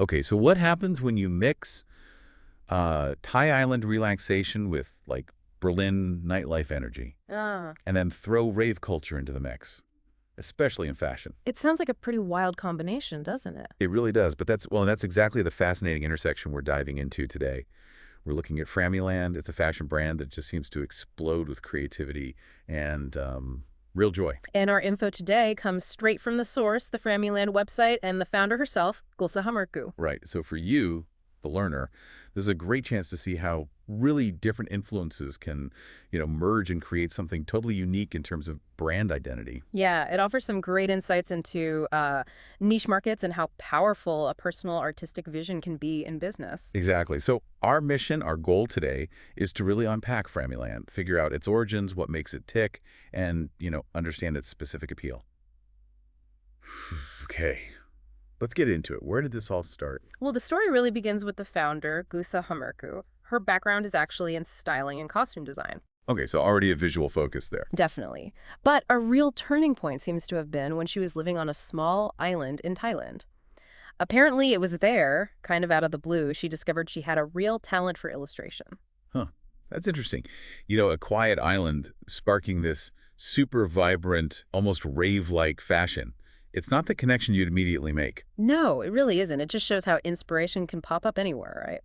Okay, so what happens when you mix Thai Island relaxation with, like, Berlin nightlife energy, Ah. and then throw rave culture into the mix, especially in fashion? It sounds like a pretty wild combination, doesn't it? It really does, but that's exactly the fascinating intersection we're diving into today. We're looking at Frammy Land. It's a fashion brand that just seems to explode with creativity and real joy. And our info today comes straight from the source, the Frammy Land website, and the founder herself, Gulsa Hamirku. Right. So for you, the learner, this is a great chance to see how really different influences can, merge and create something totally unique in terms of brand identity. Yeah, it offers some great insights into niche markets and how powerful a personal artistic vision can be in business. Exactly. So our mission, our goal today is to really unpack Framyland, figure out its origins, what makes it tick, and, understand its specific appeal. Okay. Let's get into it. Where did this all start? Well, the story really begins with the founder, Gusa Hamirku. Her background is actually in styling and costume design. Okay, so already a visual focus there. Definitely. But a real turning point seems to have been when she was living on a small island in Thailand. Apparently, it was there, kind of out of the blue, she discovered she had a real talent for illustration. Huh. That's interesting. A quiet island sparking this super vibrant, almost rave-like fashion. It's not the connection you'd immediately make. No, it really isn't. It just shows how inspiration can pop up anywhere, right?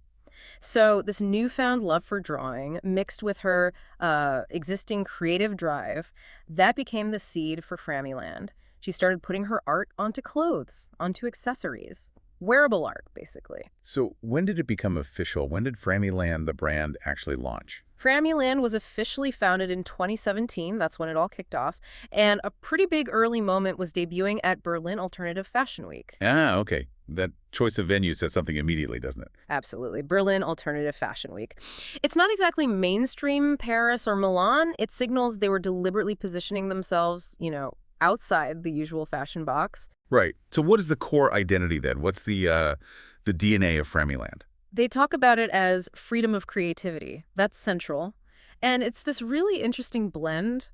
So this newfound love for drawing, mixed with her existing creative drive, that became the seed for Frammy Land. She started putting her art onto clothes, onto accessories. Wearable art, basically. So when did it become official? When did Framyland, the brand, actually launch? Frammy Land was officially founded in 2017. That's when it all kicked off. And a pretty big early moment was debuting at Berlin Alternative Fashion Week. Ah, okay. That choice of venue says something immediately, doesn't it? Absolutely. Berlin Alternative Fashion Week. It's not exactly mainstream Paris or Milan. It signals they were deliberately positioning themselves, outside the usual fashion box. Right. So what is the core identity then? What's the DNA of Framyland? They talk about it as freedom of creativity. That's central. And it's this really interesting blend,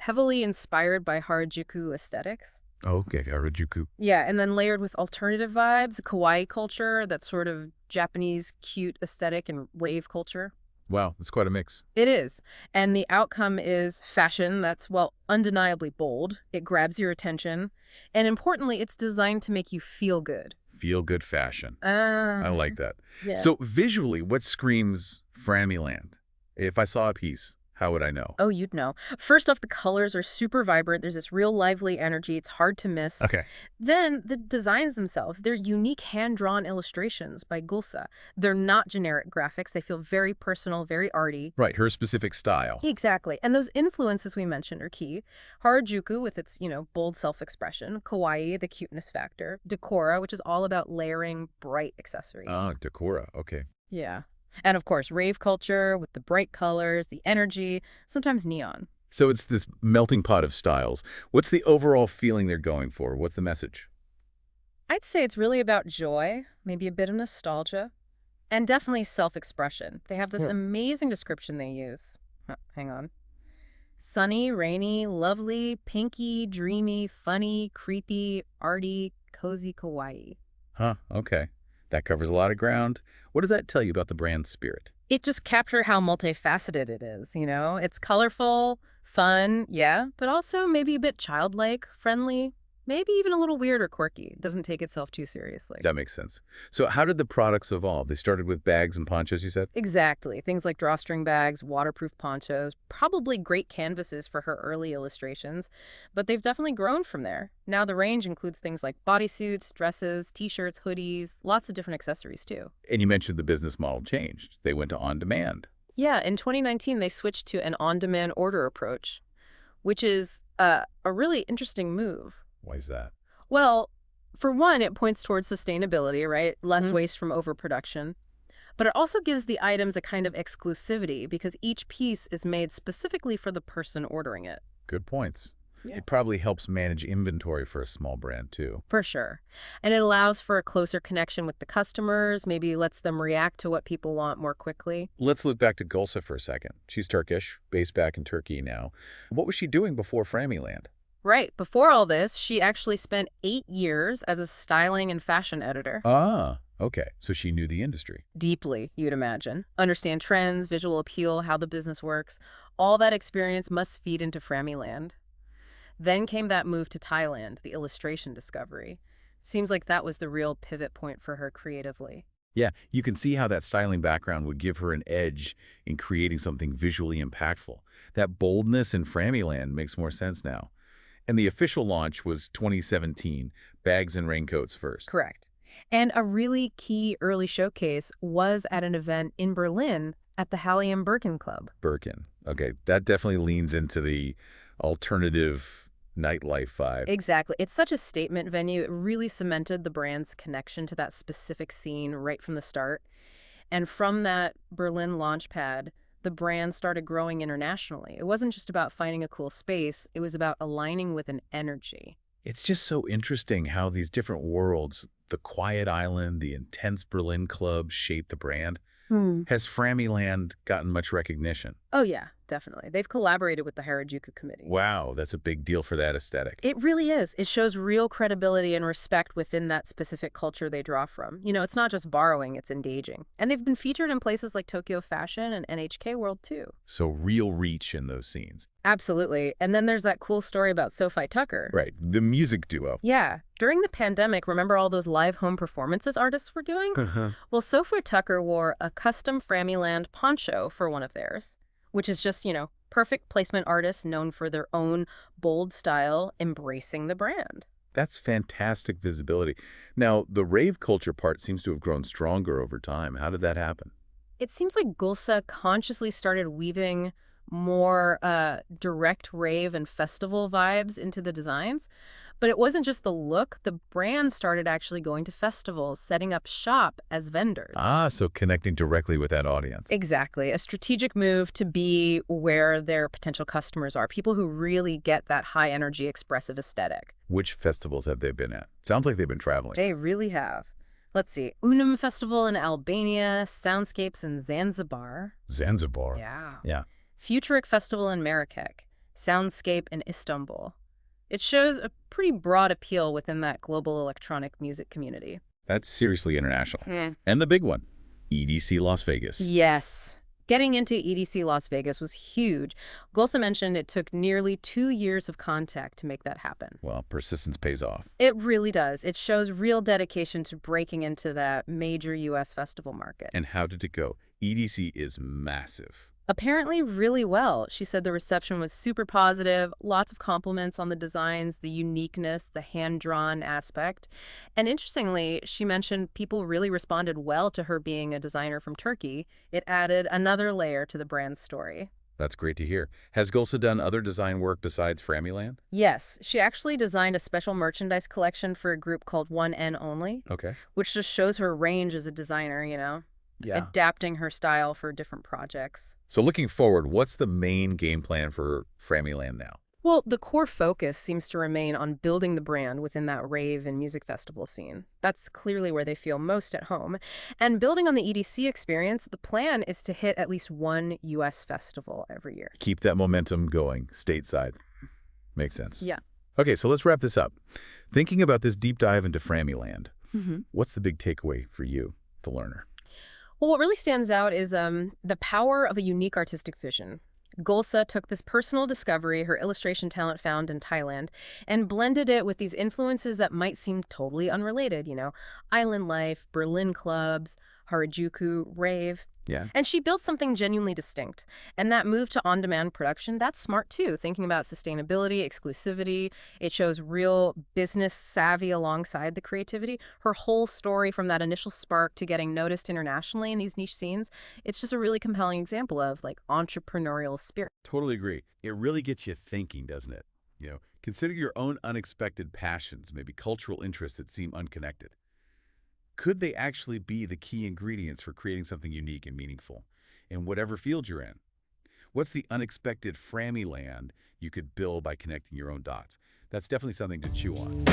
heavily inspired by Harajuku aesthetics. Oh, okay, Harajuku. Yeah, and then layered with alternative vibes, kawaii culture, that sort of Japanese cute aesthetic and rave culture. Wow, that's quite a mix. It is. And the outcome is fashion that's, well, undeniably bold. It grabs your attention. And importantly, it's designed to make you feel good. Feel good fashion. Ah. I like that. Yeah. So visually, what screams Framyland? If I saw a piece, how would I know? Oh, you'd know. First off, the colors are super vibrant. There's this real lively energy. It's hard to miss. Okay. Then the designs themselves, they're unique hand-drawn illustrations by Gulsa. They're not generic graphics. They feel very personal, very arty. Right, her specific style. Exactly. And those influences we mentioned are key. Harajuku with its, bold self-expression. Kawaii, the cuteness factor. Decora, which is all about layering bright accessories. Ah, Decora. Okay. Yeah. And of course, rave culture with the bright colors, the energy, sometimes neon. So it's this melting pot of styles. What's the overall feeling they're going for? What's the message? I'd say it's really about joy, maybe a bit of nostalgia, and definitely self-expression. They have this amazing description they use. Hang on. Sunny, rainy, lovely, pinky, dreamy, funny, creepy, arty, cozy, kawaii. Huh, okay. That covers a lot of ground. What does that tell you about the brand's spirit? It just captures how multifaceted it is, It's colorful, fun, yeah, but also maybe a bit childlike, friendly, maybe even a little weird or quirky. It doesn't take itself too seriously. That makes sense. So how did the products evolve? They started with bags and ponchos, you said? Exactly. Things like drawstring bags, waterproof ponchos, probably great canvases for her early illustrations, but they've definitely grown from there. Now the range includes things like bodysuits, dresses, t-shirts, hoodies, lots of different accessories too. And you mentioned the business model changed. They went to on-demand. Yeah, in 2019 they switched to an on-demand order approach, which is a really interesting move. Why is that? Well, for one, it points towards sustainability, right? Less waste from overproduction. But it also gives the items a kind of exclusivity because each piece is made specifically for the person ordering it. Good points. Yeah. It probably helps manage inventory for a small brand, too. For sure. And it allows for a closer connection with the customers, maybe lets them react to what people want more quickly. Let's look back to Gulsa for a second. She's Turkish, based back in Turkey now. What was she doing before Framyland? Right. Before all this, she actually spent 8 years as a styling and fashion editor. Ah, Okay, so she knew the industry. Deeply, you'd imagine. Understand trends, visual appeal, how the business works. All that experience must feed into Frammy Land. Then came that move to Thailand, the illustration discovery. Seems like that was the real pivot point for her creatively. Yeah, you can see how that styling background would give her an edge in creating something visually impactful. That boldness in Frammy makes more sense now. And the official launch was 2017, bags and raincoats first. Correct. And a really key early showcase was at an event in Berlin at the Halle and Birkin Club. Birkin. Okay, that definitely leans into the alternative nightlife vibe. Exactly. It's such a statement venue. It really cemented the brand's connection to that specific scene right from the start. And from that Berlin launchpad, the brand started growing internationally. It wasn't just about finding a cool space. It was about aligning with an energy. It's just so interesting how these different worlds, the quiet island, the intense Berlin club, shape the brand. Has Frammy Land gotten much recognition? Oh, yeah, definitely. They've collaborated with the Harajuku Committee. Wow, that's a big deal for that aesthetic. It really is. It shows real credibility and respect within that specific culture they draw from. You know, it's not just borrowing, it's engaging. And they've been featured in places like Tokyo Fashion and NHK World, too. So real reach in those scenes. Absolutely. And then there's that cool story about Sophie Tucker. Right, the music duo. Yeah. During the pandemic, remember all those live home performances artists were doing? Well, Sophie Tucker wore a custom Frammy Land poncho for one of theirs, which is just, perfect placement artists known for their own bold style, embracing the brand. That's fantastic visibility. Now, the rave culture part seems to have grown stronger over time. How did that happen? It seems like Gulsa consciously started weaving more direct rave and festival vibes into the designs. But it wasn't just the look. The brand started actually going to festivals, setting up shop as vendors. Ah, so connecting directly with that audience. Exactly. A strategic move to be where their potential customers are, people who really get that high energy expressive aesthetic. Which festivals have they been at? Sounds like they've been traveling. They really have. Let's see. Unum Festival in Albania, Soundscapes in Zanzibar. Zanzibar. Yeah. Futuric Festival in Marrakech, Soundscape in Istanbul. It shows a pretty broad appeal within that global electronic music community. That's seriously international. And the big one, EDC Las Vegas. Yes. Getting into EDC Las Vegas was huge. Gulsa mentioned it took nearly 2 years of contact to make that happen. Well, persistence pays off. It really does. It shows real dedication to breaking into that major U.S. festival market. And how did it go? EDC is massive. Apparently really well. She said the reception was super positive, lots of compliments on the designs, the uniqueness, the hand-drawn aspect. And interestingly, she mentioned people really responded well to her being a designer from Turkey. It added another layer to the brand's story. That's great to hear. Has Gulsa done other design work besides Frammy Land? Yes, she actually designed a special merchandise collection for a group called 1N Only, Okay. which just shows her range as a designer, Yeah. adapting her style for different projects. So looking forward, what's the main game plan for Frammy Land now? Well, the core focus seems to remain on building the brand within that rave and music festival scene. That's clearly where they feel most at home. And building on the EDC experience, the plan is to hit at least one U.S. festival every year. Keep that momentum going stateside. Makes sense. Yeah. Okay, so let's wrap this up. Thinking about this deep dive into Frammy Land, what's the big takeaway for you, the learner? Well, what really stands out is the power of a unique artistic vision. Gulsa took this personal discovery, her illustration talent found in Thailand, and blended it with these influences that might seem totally unrelated, island life, Berlin clubs, Harajuku, rave. Yeah. And she built something genuinely distinct. And that move to on-demand production, that's smart too, thinking about sustainability, exclusivity. It shows real business savvy alongside the creativity. Her whole story from that initial spark to getting noticed internationally in these niche scenes, it's just a really compelling example of entrepreneurial spirit. Totally agree. It really gets you thinking, doesn't it? Consider your own unexpected passions, maybe cultural interests that seem unconnected. Could they actually be the key ingredients for creating something unique and meaningful in whatever field you're in? What's the unexpected Frammy Land you could build by connecting your own dots? That's definitely something to chew on.